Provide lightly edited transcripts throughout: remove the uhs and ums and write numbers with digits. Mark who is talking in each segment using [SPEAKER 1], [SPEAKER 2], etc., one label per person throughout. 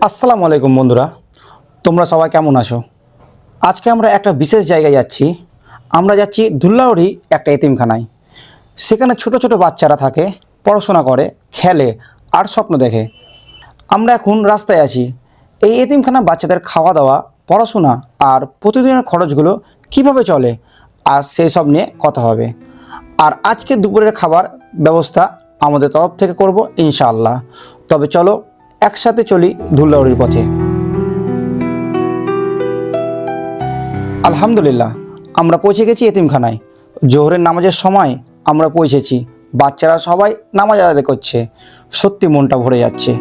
[SPEAKER 1] আসসালামু আলাইকুম বন্ধুরা, তোমরা সবাই কেমন আছো? আজকে আমরা একটা বিশেষ জায়গায় যাচ্ছি। আমরা যাচ্ছি ধুলাউড়ি একটা এতিমখানায়। সেখানে ছোট ছোট বাচ্চারা থাকে, পড়াশোনা করে, খেলে আর স্বপ্ন দেখে। আমরা এখন রাস্তায় আছি। এই এতিমখানা বাচ্চাদের খাওয়া দাওয়া, পড়াশোনা আর প্রতিদিনের খরচগুলো কিভাবে চলে, আর সেই সব নিয়ে কথা হবে। আর আজকে দুপুরের খাবার ব্যবস্থা আমাদের তরফ থেকে করব ইনশাআল্লাহ। তবে চলো একসাথে চলি ধুলাউড়ির পথে। আলহামদুলিল্লাহ, আমরা পৌঁছে গেছি এতিমখানায়। জোহরের নামাজের সময় আমরা পৌঁছেছি। বাচ্চারা সবাই নামাজ আদায় করছে। সত্যি মনটা ভরে যাচ্ছে।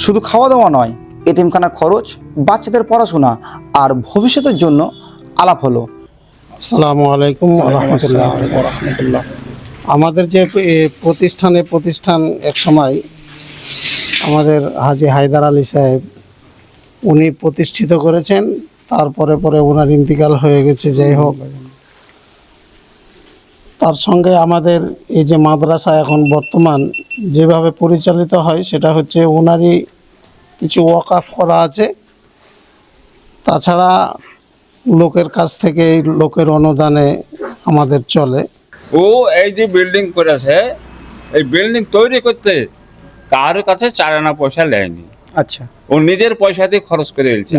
[SPEAKER 1] শুধু খাওয়া দাওয়া নয়, এতিমখানার খরচ, বাচ্চাদের পড়াশোনা আর ভবিষ্যতের জন্য আলাপ হলো।
[SPEAKER 2] আসসালামু আলাইকুম রহমতুল্লাহ। আমাদের যে প্রতিষ্ঠান এক সময় আমাদের হাজী হায়দার আলী সাহেব উনি প্রতিষ্ঠিত করেছেন। তারপরে ওনার ইন্তিকাল হয়ে গেছে। যাই হোক, তার সঙ্গে আমাদের এই যে মাদ্রাসা এখন বর্তমান যেভাবে পরিচালিত হয় সেটা হচ্ছে ওনারই কিছু ওয়াকফ করা আছে। তাছাড়া লোকের কাছ থেকে, লোকের অনুদানে আমাদের চলে।
[SPEAKER 3] ও এই যে বিল্ডিং করেছে, এই বিল্ডিং তৈরি করতে কারোর কাছে 4 আনা পয়সা নেয়নি।
[SPEAKER 1] আচ্ছা,
[SPEAKER 3] ও নিজের পয়সা দিয়ে খরচ করে ফেলছে।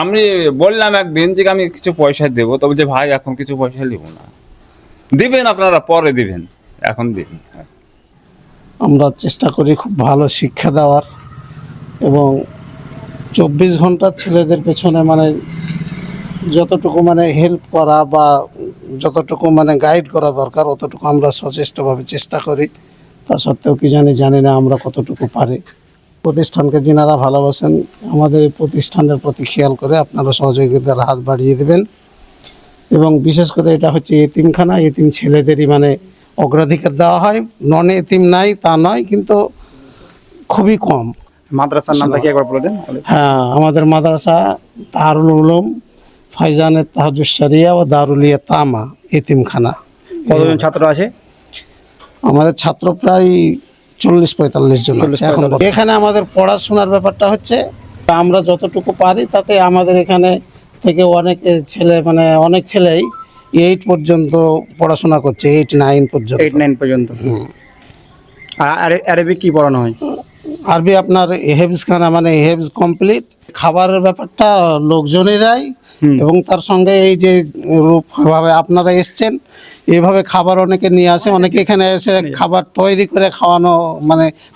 [SPEAKER 3] আমি বললাম একদিন যে আমি কিছু পয়সা দেবো, তবে যে ভাই এখন কিছু পয়সা নিব না, দিবেন আপনারা পরে দিবেন, এখন দিন।
[SPEAKER 2] আমরা চেষ্টা করি খুব ভালো শিক্ষা দেওয়ার এবং 24 ঘন্টা ছেলেদের পেছনে যতটুকু হেল্প করা বা যতটুকু গাইড করা দরকার অতটুকু আমরা সচেষ্টভাবে চেষ্টা করি। তা সত্ত্বেও কি জানি না আমরা কতটুকু পারি। প্রতিষ্ঠানকে যিনারা ভালোবাসেন আমাদের এই প্রতিষ্ঠানের প্রতি খেয়াল করে আপনারা সহযোগিতার হাত বাড়িয়ে দেবেন। এবং বিশেষ করে এটা হচ্ছে এতিমখানা, এতিম ছেলেদেরই অগ্রাধিকার দেওয়া হয়। নন এতিম নাই তা নয়, কিন্তু খুবই কম।
[SPEAKER 1] মাদ্রাসার নামটা কি একবার বলে দেন?
[SPEAKER 2] হ্যাঁ, আমাদের মাদ্রাসা দারুল উলুম ফাইজানে তাহাজুস শরিয়া ও দারুল ইয়াতামা এতিমখানা।
[SPEAKER 1] কতজন ছাত্র আছে?
[SPEAKER 2] আমাদের ছাত্র প্রায় 40-45 জন আছে এখন। এখানে আমাদের পড়াশোনার ব্যাপারটা হচ্ছে আমরা যতটুকু পারি তাতে আমাদের এখানে থেকে অনেক ছেলে অনেক ছেলেই 8 পর্যন্ত পড়াশোনা করছে, 8-9 পর্যন্ত।
[SPEAKER 1] 8-9 পর্যন্ত। আর আরবি কি পড়ানো হয়?
[SPEAKER 2] আরবি আপনার হেফজ খানা হেফজ কমপ্লিট। খাবারের ব্যাপারটা লোকজনই দেয় এবং তার সঙ্গে এই যে রূপভাবে আপনারা এসছেন এইভাবে খাবার অনেকে নিয়ে আসে, অনেকে এখানে এসে খাবার তৈরি করে খাওয়ানো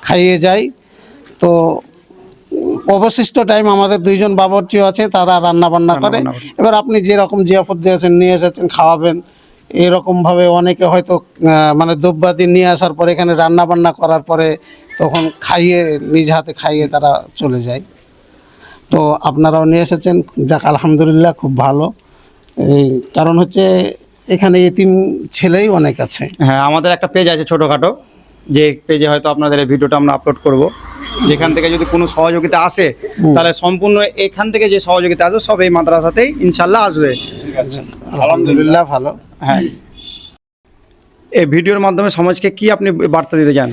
[SPEAKER 2] খাইয়ে যায়। তো অবশিষ্ট টাইম আমাদের 2 জন বাবরচিও আছে, তারা রান্না বান্না করে। এবার আপনি যেরকম জিয়াফত দিয়েছেন, নিয়ে এসেছেন, খাওয়াবেন, এরকমভাবে অনেকে হয়তো দ্রব্যাদি নিয়ে আসার পরে এখানে রান্না বান্না করার পরে তখন খাইয়ে, নিজ হাতে খাইয়ে তারা চলে যায়। তো আপনারাও নিয়ে এসেছেন, যাক আলহামদুলিল্লাহ, খুব ভালো। এই কারণ হচ্ছে এখানে এতিম ছেলেই অনেক আছে।
[SPEAKER 1] হ্যাঁ, আমাদের একটা পেজ আছে ছোটোখাটো, যে পেজে হয়তো আপনাদের এই ভিডিওটা আমরা আপলোড করব। যেখান থেকে যদি কোনো সহযোগিতা আসে তাহলে সম্পূর্ণ এখান থেকে যে সহযোগিতা আসবে সব এই মাদ্রাসাতেই ইনশাল্লাহ আসবে।
[SPEAKER 3] ঠিক আছে,
[SPEAKER 2] আলহামদুলিল্লাহ, ভালো।
[SPEAKER 1] হ্যাঁ, এই ভিডিওর মাধ্যমে সমাজকে কি আপনি বার্তা দিতে চান?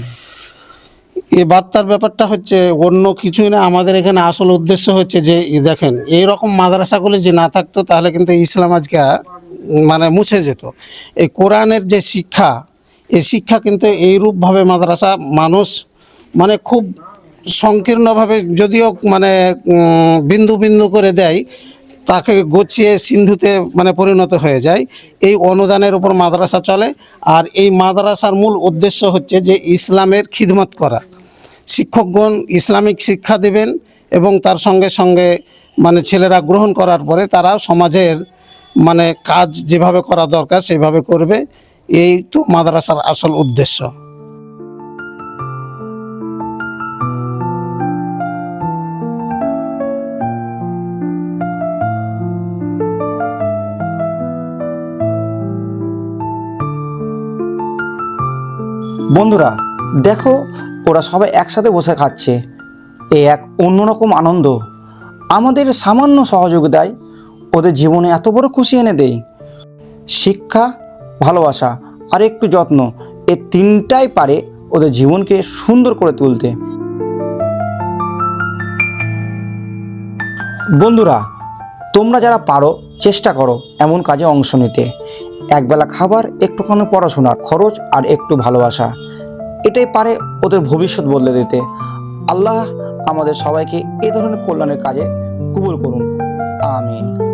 [SPEAKER 2] এই বার্তার ব্যাপারটা হচ্ছে অন্য কিছুই না। আমাদের এখানে আসল উদ্দেশ্য হচ্ছে যে দেখেন, এইরকম মাদ্রাসাগুলি যে না থাকতো তাহলে কিন্তু ইসলাম আজকে মুছে যেত। এই কোরআনের যে শিক্ষা, এই শিক্ষা কিন্তু এইরূপভাবে মাদ্রাসা মানুষ খুব সংকীর্ণভাবে, যদিও বিন্দু বিন্দু করে দেয়, তাকে গছিয়ে সিন্ধুতে পরিণত হয়ে যায়। এই অনুদানের উপর মাদ্রাসা চলে। আর এই মাদ্রাসার মূল উদ্দেশ্য হচ্ছে যে ইসলামের খিদমত করা। শিক্ষকগণ ইসলামিক শিক্ষা দেবেন এবং তার সঙ্গে সঙ্গে ছেলেরা গ্রহণ করার পরে তারা সমাজের কাজ যেভাবে করা দরকার সেভাবে করবে। এই তো মাদ্রাসার আসল উদ্দেশ্য।
[SPEAKER 1] বন্ধুরা দেখো, ওরা সবাই একসাথে বসে খাচ্ছে। এ এক অন্যরকম আনন্দ। আমাদের সামান্য সহযোগিতায় ওদের জীবনে এত বড় খুশি এনে দেয়। শিক্ষা, ভালোবাসা আর একটু যত্ন, এই তিনটাই পারে ওদের জীবনকে সুন্দর করে তুলতে। বন্ধুরা, তোমরা যারা পারো চেষ্টা করো এমন কাজে অংশ নিতে। একবেলা খাবার, একটুখানি পড়াশোনার খরচ আর একটু ভালোবাসা, এটাই পারে ওদের ভবিষ্যৎ বদলে দিতে। আল্লাহ আমাদের সবাইকে এ ধরনের কল্যাণের কাজে কবুল করুন। আমিন।